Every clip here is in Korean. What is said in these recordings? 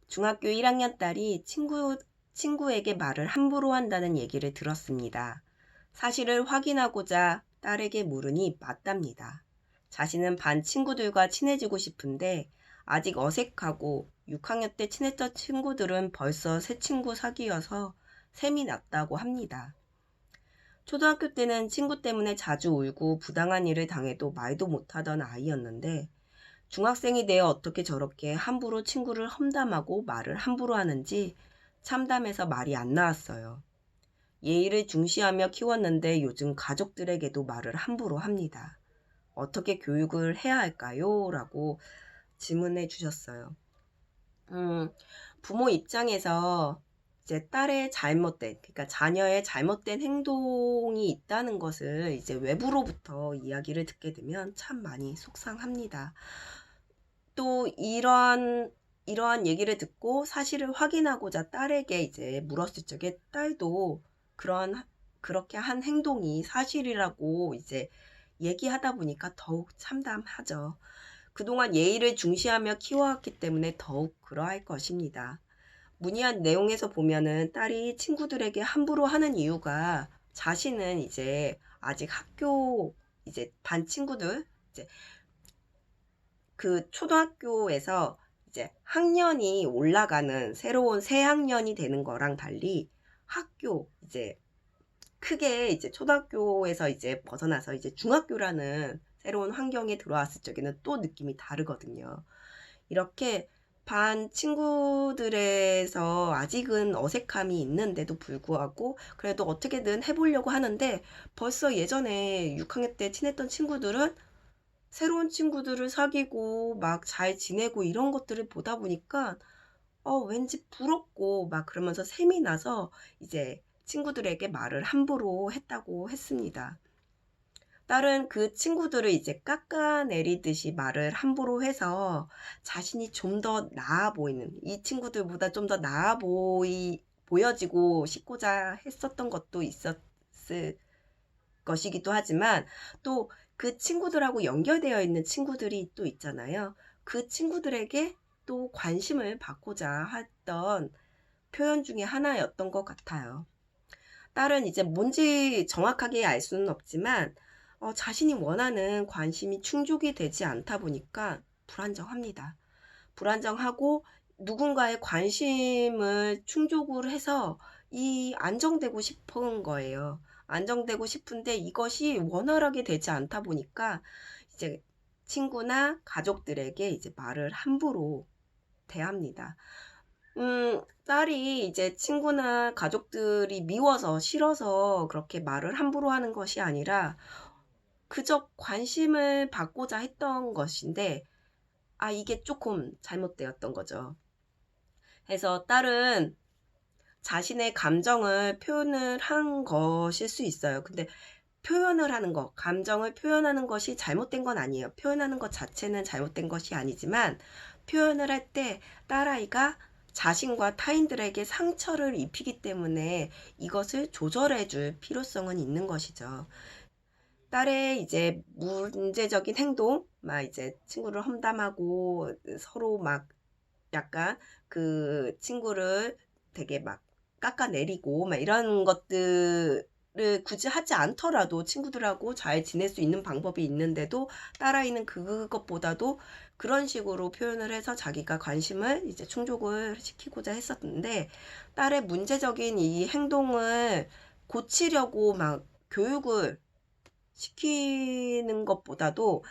중학교 1학년 딸이 친구에게 말을 함부로 한다는 얘기를 들었습니다. 사실을 확인하고자 딸에게 물으니 맞답니다. 자신은 반 친구들과 친해지고 싶은데 아직 어색하고 6학년 때 친했던 친구들은 벌써 새 친구 사귀어서 셈이 났다고 합니다. 초등학교 때는 친구 때문에 자주 울고 부당한 일을 당해도 말도 못하던 아이였는데 중학생이 되어 어떻게 저렇게 함부로 친구를 험담하고 말을 함부로 하는지 참담해서 말이 안 나왔어요. 예의를 중시하며 키웠는데 요즘 가족들에게도 말을 함부로 합니다. 어떻게 교육을 해야 할까요? 라고 질문해 주셨어요. 부모 입장에서 이제 딸의 잘못된, 그러니까 자녀의 잘못된 행동이 있다는 것을 이제 외부로부터 이야기를 듣게 되면 참 많이 속상합니다. 또 이러한 얘기를 듣고 사실을 확인하고자 딸에게 이제 물었을 적에 딸도 그렇게 한 행동이 사실이라고 이제 얘기하다 보니까 더욱 참담하죠. 그동안 예의를 중시하며 키워왔기 때문에 더욱 그러할 것입니다. 문의한 내용에서 보면은 딸이 친구들에게 함부로 하는 이유가 자신은 이제 아직 학교 이제 반 친구들 이제 그 초등학교에서 이제 학년이 올라가는 새로운 새 학년이 되는 거랑 달리 학교 이제 크게 이제 초등학교에서 이제 벗어나서 이제 중학교라는 새로운 환경에 들어왔을 적에는 또 느낌이 다르거든요. 이렇게 반 친구들에서 아직은 어색함이 있는데도 불구하고 그래도 어떻게든 해보려고 하는데 벌써 예전에 6학년 때 친했던 친구들은 새로운 친구들을 사귀고 막 잘 지내고 이런 것들을 보다 보니까 왠지 부럽고 막 그러면서 셈이 나서 이제 친구들에게 말을 함부로 했다고 했습니다. 딸은 그 친구들을 이제 깎아내리듯이 말을 함부로 해서 자신이 좀 더 나아 보이는, 이 친구들보다 좀 더 보여지고 싶고자 했었던 것도 있었을 것이기도 하지만 또 그 친구들하고 연결되어 있는 친구들이 또 있잖아요. 그 친구들에게 또 관심을 받고자 했던 표현 중에 하나였던 것 같아요. 딸은 이제 뭔지 정확하게 알 수는 없지만 자신이 원하는 관심이 충족이 되지 않다 보니까 불안정합니다. 불안정하고 누군가의 관심을 충족을 해서 안정되고 싶은 거예요. 안정되고 싶은데 이것이 원활하게 되지 않다 보니까 이제 친구나 가족들에게 이제 말을 함부로 대합니다. 딸이 이제 친구나 가족들이 미워서 싫어서 그렇게 말을 함부로 하는 것이 아니라 그저 관심을 받고자 했던 것인데 이게 조금 잘못되었던 거죠. 그래서 딸은 자신의 감정을 표현을 한 것일 수 있어요. 근데 표현을 하는 것, 감정을 표현하는 것이 잘못된 건 아니에요. 표현하는 것 자체는 잘못된 것이 아니지만 표현을 할 때 딸아이가 자신과 타인들에게 상처를 입히기 때문에 이것을 조절해 줄 필요성은 있는 것이죠. 딸의 이제 문제적인 행동, 막 이제 친구를 험담하고 서로 막 약간 그 친구를 되게 막 깎아내리고 막 이런 것들을 굳이 하지 않더라도 친구들하고 잘 지낼 수 있는 방법이 있는데도 딸아이는 그것보다도 그런 식으로 표현을 해서 자기가 관심을 이제 충족을 시키고자 했었는데 딸의 문제적인 이 행동을 고치려고 막 교육을 시키는 것보다도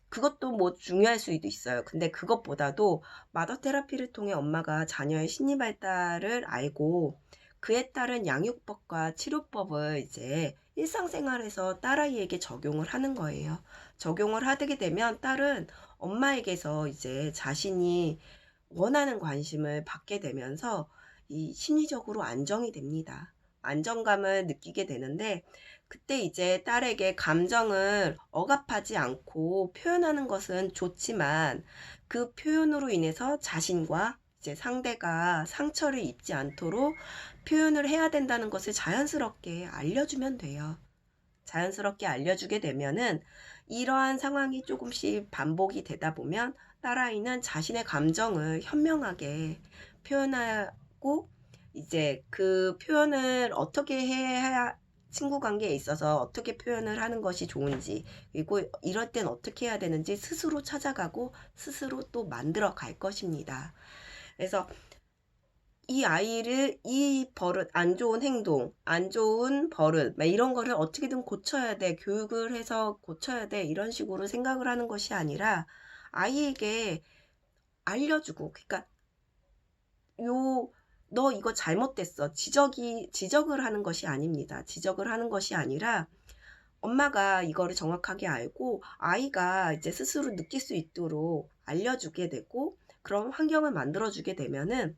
그것도 뭐 중요할 수도 있어요. 근데 그것보다도 마더 테라피를 통해 엄마가 자녀의 심리 발달을 알고 그에 따른 양육법과 치료법을 이제 일상생활에서 딸아이에게 적용을 하는 거예요. 적용을 하게 되면 딸은 엄마에게서 이제 자신이 원하는 관심을 받게 되면서 이 심리적으로 안정이 됩니다. 안정감을 느끼게 되는데 그때 이제 딸에게 감정을 억압하지 않고 표현하는 것은 좋지만 그 표현으로 인해서 자신과 이제 상대가 상처를 입지 않도록 표현을 해야 된다는 것을 자연스럽게 알려주면 돼요. 자연스럽게 알려주게 되면은 이러한 상황이 조금씩 반복이 되다 보면 딸아이는 자신의 감정을 현명하게 표현하고 이제 그 표현을 어떻게 해야 친구 관계에 있어서 어떻게 표현을 하는 것이 좋은지 그리고 이럴 땐 어떻게 해야 되는지 스스로 찾아가고 스스로 또 만들어 갈 것입니다. 그래서 이 아이를 이 버릇, 안 좋은 행동, 안 좋은 버릇, 막 이런 거를 어떻게든 고쳐야 돼, 교육을 해서 고쳐야 돼, 이런 식으로 생각을 하는 것이 아니라 아이에게 알려주고, 그러니까 요, 너 이거 잘못됐어. 지적을 하는 것이 아닙니다. 지적을 하는 것이 아니라 엄마가 이거를 정확하게 알고 아이가 이제 스스로 느낄 수 있도록 알려주게 되고 그런 환경을 만들어주게 되면은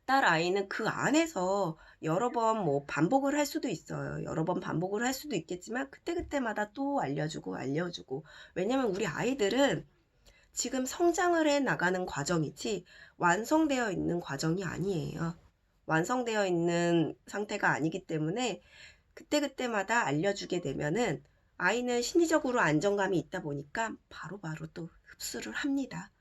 딸 아이는 그 안에서 여러 번 뭐 반복을 할 수도 있어요. 여러 번 반복을 할 수도 있겠지만 그때그때마다 또 알려주고. 왜냐면 우리 아이들은 지금 성장을 해 나가는 과정이지 완성되어 있는 과정이 아니에요. 완성되어 있는 상태가 아니기 때문에 그때그때마다 알려주게 되면은 아이는 심리적으로 안정감이 있다 보니까 바로바로 또 흡수를 합니다.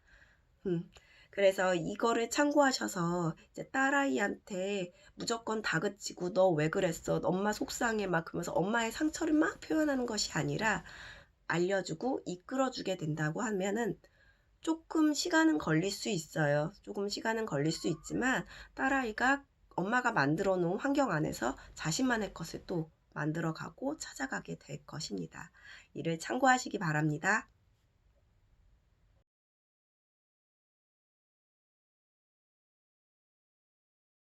음. 그래서 이거를 참고하셔서 이제 딸아이한테 무조건 다그치고 너 왜 그랬어? 엄마 속상해 막 그러면서 엄마의 상처를 막 표현하는 것이 아니라 알려주고 이끌어주게 된다고 하면은 조금 시간은 걸릴 수 있어요. 조금 시간은 걸릴 수 있지만 딸아이가 엄마가 만들어 놓은 환경 안에서 자신만의 것을 또 만들어 가고 찾아가게 될 것입니다. 이를 참고하시기 바랍니다.